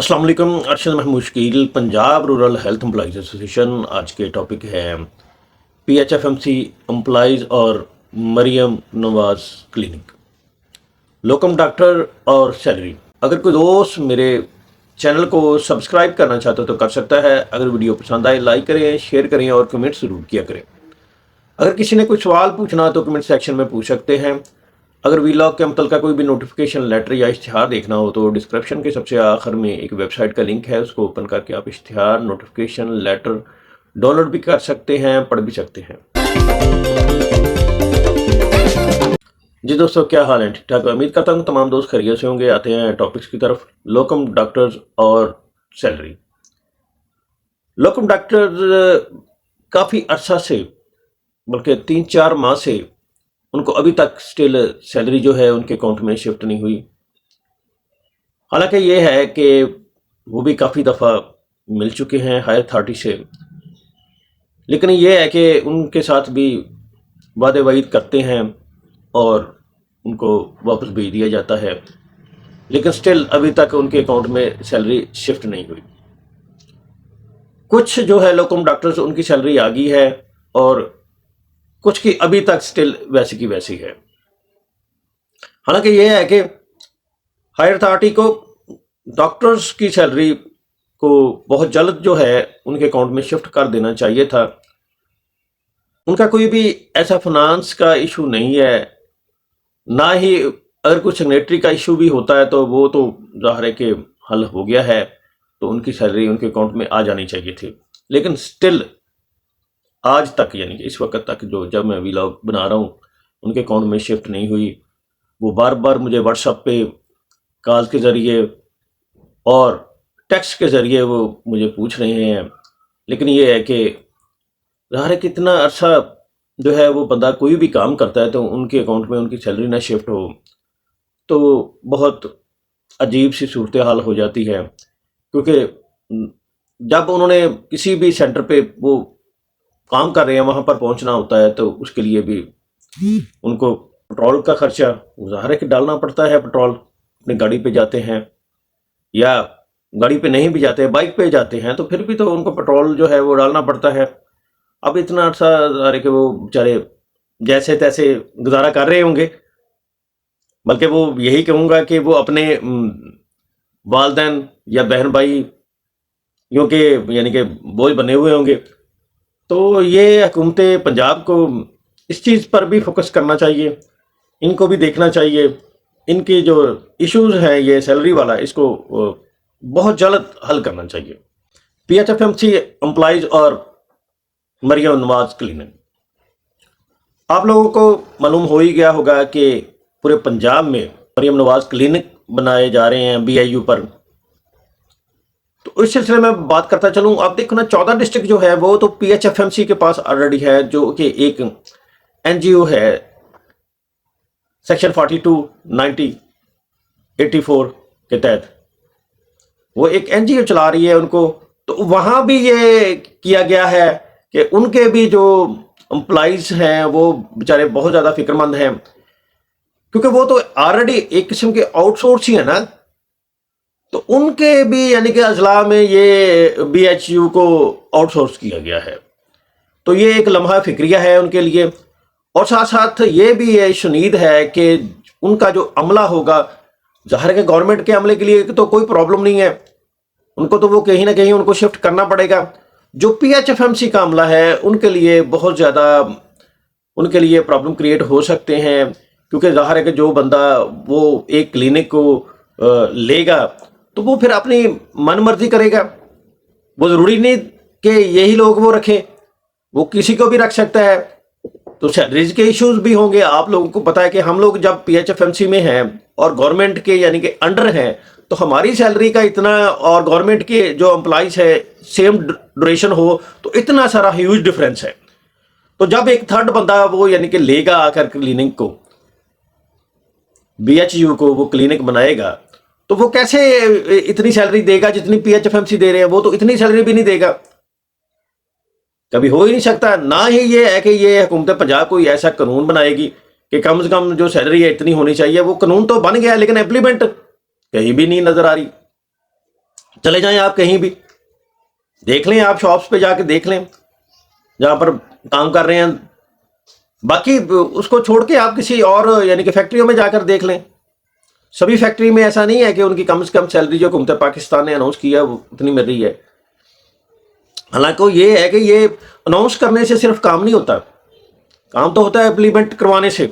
अस्सलाम वालेकुम। Arshad Mahmood Shakeel, Punjab rural health employees association. आज के टॉपिक है PHFMC एम्प्लॉइज और Maryam Nawaz clinic, locum doctor और सैलरी। अगर कोई दोस्त मेरे चैनल को सब्सक्राइब करना चाहता तो कर सकता है। अगर वीडियो पसंद आए लाइक करें, शेयर करें और कमेंट ज़रूर किया करें। अगर किसी ने कोई सवाल पूछना तो कमेंट सेक्शन में पूछ सकते हैं। अगर वीलॉग के मतलब का कोई भी नोटिफिकेशन लेटर या इश्तिहार देखना हो तो डिस्क्रिप्शन के सबसे आखिर में एक वेबसाइट का लिंक है, उसको ओपन करके आप इश्तिहार, नोटिफिकेशन लेटर डाउनलोड भी कर सकते हैं, पढ़ भी सकते हैं। जी दोस्तों, क्या हाल है? ठीक ठाक? उम्मीद करता हूँ तमाम दोस्त खैरियत से होंगे। आते हैं टॉपिक्स की तरफ। लोकम डॉक्टर्स और सैलरी। लोकम डॉक्टर्स काफ़ी अरसा से, बल्कि 3-4 माह से उनको अभी तक स्टिल सैलरी जो है उनके अकाउंट में शिफ्ट नहीं हुई। हालांकि ये है कि वो भी काफ़ी दफ़ा मिल चुके हैं हायर अथॉरिटी से, लेकिन ये है कि उनके साथ भी वादे वाइद करते हैं और उनको वापस भेज दिया जाता है, लेकिन स्टिल अभी तक उनके अकाउंट में सैलरी शिफ्ट नहीं हुई। कुछ जो है लोकम डॉक्टर्स उनकी सैलरी आ गई है और कुछ की अभी तक स्टिल वैसी की वैसी है। हालांकि यह है कि हायर अथॉरिटी को डॉक्टर्स की सैलरी को बहुत जल्द जो है उनके अकाउंट में शिफ्ट कर देना चाहिए था। उनका कोई भी ऐसा फाइनेंस का इशू नहीं है, ना ही अगर कुछ सिग्नेटरी का इशू भी होता है तो वो तो ज़ाहिर है कि हल हो गया है, तो उनकी सैलरी उनके अकाउंट में आ जानी चाहिए थी। लेकिन स्टिल आज तक, यानी कि इस वक्त तक जो जब मैं व्लॉग बना रहा हूँ, उनके अकाउंट में शिफ्ट नहीं हुई। वो बार बार मुझे व्हाट्सएप पे कॉल के ज़रिए और टेक्स्ट के ज़रिए वो मुझे पूछ रहे हैं। लेकिन ये है कि ज़ाहिर है कि इतना अरसा जो है वो बंदा कोई भी काम करता है तो उनके अकाउंट में उनकी सैलरी ना शिफ्ट हो तो बहुत अजीब सी सूरत हाल हो जाती है। क्योंकि जब उन्होंने किसी भी सेंटर पे वो काम कर रहे हैं वहाँ पर पहुँचना होता है तो उसके लिए भी उनको पेट्रोल का खर्चा ज़ाहिर है कि डालना पड़ता है। पेट्रोल अपनी गाड़ी पे जाते हैं या गाड़ी पे नहीं भी जाते हैं, बाइक पे जाते हैं, तो फिर भी तो उनको पेट्रोल जो है वो डालना पड़ता है। अब इतना अर्सा ज़ाहिर है कि वो बेचारे जैसे तैसे गुजारा कर रहे होंगे, बल्कि वो यही कहूँगा कि वो अपने वालदैन या बहन भाई यों के यानी कि बोझ बने हुए होंगे। तो ये हुकूमत पंजाब को इस चीज़ पर भी फोकस करना चाहिए, इनको भी देखना चाहिए। इनके जो इश्यूज हैं ये सैलरी वाला, इसको बहुत जल्द हल करना चाहिए। PHFMC एम्प्लॉइज और मरियम नवाज क्लिनिक, आप लोगों को मालूम हो ही गया होगा कि पूरे पंजाब में मरियम नवाज क्लिनिक बनाए जा रहे हैं BIU पर। तो इस सिलसिले में बात करता चलूँ। आप देखो ना, 14 डिस्ट्रिक्ट जो है वो तो PHFMC के पास ऑलरेडी है, जो कि एक NGO है सेक्शन 42, 90, 84 के तहत वो एक NGO चला रही है उनको। तो वहाँ भी ये किया गया है कि उनके भी जो एम्प्लॉइज हैं वो बेचारे बहुत ज़्यादा फिक्रमंद हैं, क्योंकि वो तो ऑलरेडी एक किस्म के आउटसोर्स ही है ना। तो उनके भी यानी कि अजला में ये BHU को आउटसोर्स किया गया है। तो ये एक लम्हा फिक्रिया है उनके लिए। और साथ साथ ये भी ये शुनीद है कि उनका जो अमला होगा, ज़ाहिर है कि गवर्नमेंट के अमले के लिए तो कोई प्रॉब्लम नहीं है, उनको तो वो कहीं ना कहीं उनको शिफ्ट करना पड़ेगा। जो PHFMC का अमला है उनके लिए बहुत ज़्यादा उनके लिए प्रॉब्लम क्रिएट हो सकते हैं, क्योंकि ज़ाहिर है कि जो बंदा वो एक क्लिनिक को लेगा तो वो फिर अपनी मन मर्जी करेगा। वो ज़रूरी नहीं कि यही लोग वो रखे, वो किसी को भी रख सकता है। तो सैलरीज के इश्यूज भी होंगे। आप लोगों को पता है कि हम लोग जब PHFMC में हैं और गवर्नमेंट के यानी कि अंडर हैं, तो हमारी सैलरी का इतना और गवर्नमेंट के जो एम्प्लॉइज है सेम ड्यूरेशन हो तो इतना सारा ह्यूज डिफरेंस है। तो जब एक थर्ड बंदा वो यानी कि लेगा आकर क्लिनिक को, BHU को वो क्लिनिक बनाएगा, तो वो कैसे इतनी सैलरी देगा जितनी PHFMC दे रहे हैं? वो तो इतनी सैलरी भी नहीं देगा, कभी हो ही नहीं सकता। ना ही ये है कि ये हुकूमत पंजाब कोई ऐसा कानून बनाएगी कि कम से कम जो सैलरी है इतनी होनी चाहिए। वो कानून तो बन गया लेकिन इम्प्लीमेंट कहीं भी नहीं नजर आ रही। चले जाएं आप कहीं भी, देख लें, आप शॉप्स पे जाके देख लें जहाँ पर काम कर रहे हैं। बाकी उसको छोड़ के आप किसी और यानी कि फैक्ट्रियों में जाकर देख लें। सभी फैक्ट्री में ऐसा नहीं है कि उनकी कम से कम सैलरी जो हुकूमत पाकिस्तान ने अनाउंस किया वो उतनी मिल रही है। हालांकि ये है कि ये अनाउंस करने से सिर्फ काम नहीं होता, काम तो होता है इम्प्लीमेंट करवाने से।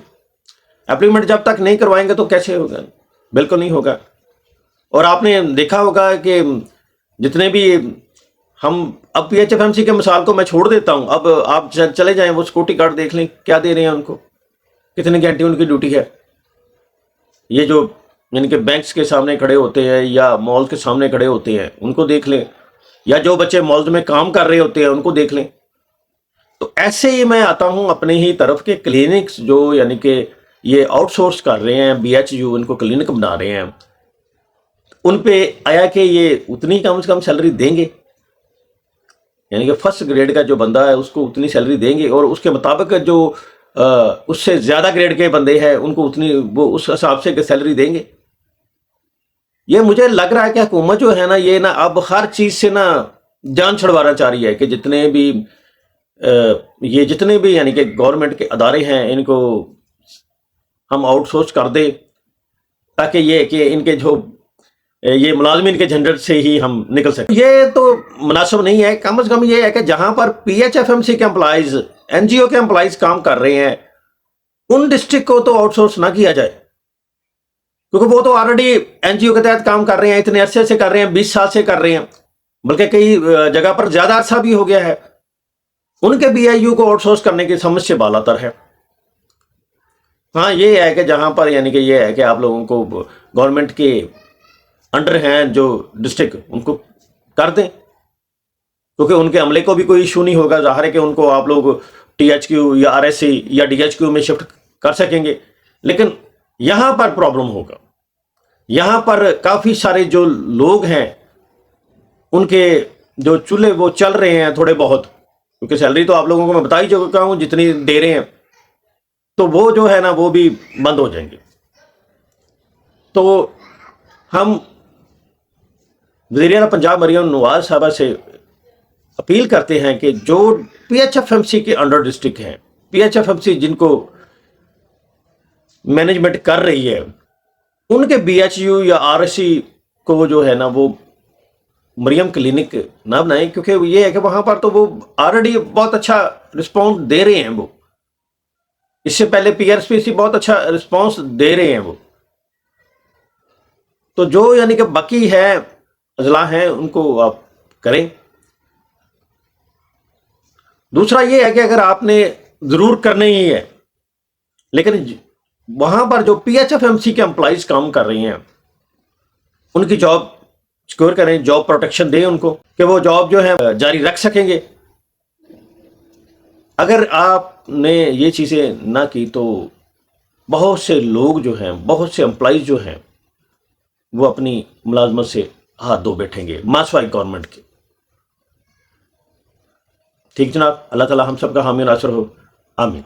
इम्प्लीमेंट जब तक नहीं करवाएंगे तो कैसे होगा, बिल्कुल नहीं होगा। और आपने देखा होगा कि जितने भी हम, अब PHFMC के मिसाल को मैं छोड़ देता हूं, अब आप चले जाएं वो सिक्योरिटी गार्ड देख लें क्या दे रहे हैं उनको, कितने घंटे उनकी ड्यूटी है। ये जो यानी कि बैंक्स के सामने खड़े होते हैं या मॉल के सामने खड़े होते हैं उनको देख लें, या जो बच्चे मॉल्स में काम कर रहे होते हैं उनको देख लें। तो ऐसे ही मैं आता हूं अपने ही तरफ के क्लिनिक्स जो यानी कि ये आउटसोर्स कर रहे हैं, BHU इनको क्लिनिक बना रहे हैं, उन पे आया कि ये उतनी कम से कम सैलरी देंगे, यानी कि फर्स्ट ग्रेड का जो बंदा है उसको उतनी सैलरी देंगे और उसके मुताबिक जो उससे ज़्यादा ग्रेड के बंदे हैं उनको उतनी, वो उस हिसाब से सैलरी देंगे। ये मुझे लग रहा है कि हुकूमत जो है ना, ये ना अब हर चीज़ से ना जान छुड़वाना चाह रही है कि जितने भी ये जितने भी यानी कि गवर्नमेंट के अदारे हैं इनको हम आउटसोर्स कर दें, ताकि ये कि इनके जो ये मुलाजमीन के झंझट से ही हम निकल सकें। ये तो मुनासिब नहीं है। कम से कम ये है कि जहां पर PHFMC के एम्प्लॉइज, NGO के एम्प्लॉइज काम कर रहे हैं, उन डिस्ट्रिक्ट को तो आउटसोर्स ना किया जाए, क्योंकि वो तो ऑलरेडी NGO के तहत काम कर रहे हैं, इतने अरसे से कर रहे हैं, 20 साल से कर रहे हैं, बल्कि कई जगह पर ज्यादा अरसा भी हो गया है। उनके BIU को आउटसोर्स करने की समझ से बालातर है। हाँ, ये है कि जहां पर यानी कि ये है कि आप लोगों को गवर्नमेंट के अंडर हैं जो डिस्ट्रिक्ट, उनको कर दें, क्योंकि उनके अमले को भी कोई इशू नहीं होगा। ज़ाहिर है कि उनको आप लोग THQ या RSC या DHQ में शिफ्ट कर सकेंगे, लेकिन यहाँ पर प्रॉब्लम होगा। यहाँ पर काफ़ी सारे जो लोग हैं उनके जो चूल्हे वो चल रहे हैं थोड़े बहुत, क्योंकि सैलरी तो आप लोगों को मैं बता ही चुका हूँ जितनी दे रहे हैं, तो वो जो है ना वो भी बंद हो जाएंगे। तो हम वज़ीर-ए-आला पंजाब मरियम नवाज साहबा से अपील करते हैं कि जो PHFMC के अंडर डिस्ट्रिक्ट हैं, PHFMC जिनको मैनेजमेंट कर रही है, उनके BHU या RSC को जो है ना वो मरियम क्लिनिक ना बनाएं, क्योंकि ये है कि वहां पर तो वो ऑलरेडी बहुत अच्छा रिस्पॉन्स दे रहे हैं। वो इससे पहले PRSPC बहुत अच्छा रिस्पॉन्स दे रहे हैं वो। तो जो यानी कि बाकी है अजला हैं उनको आप करें। दूसरा ये है कि अगर आपने ज़रूर करना ही है, लेकिन वहां पर जो PHFMC के एम्प्लॉइज काम कर रही हैं उनकी जॉब सिक्योर करें, जॉब प्रोटेक्शन दें उनको कि वो जॉब जो है जारी रख सकेंगे। अगर आपने ये चीज़ें ना की तो बहुत से लोग जो हैं, बहुत से एम्प्लॉइज जो हैं वो अपनी मुलाजमत से हाथ धो बैठेंगे मासवाई गवर्नमेंट के। ठीक जनाब, अल्लाह ताला हम सब का हामी नासर हो, आमीन।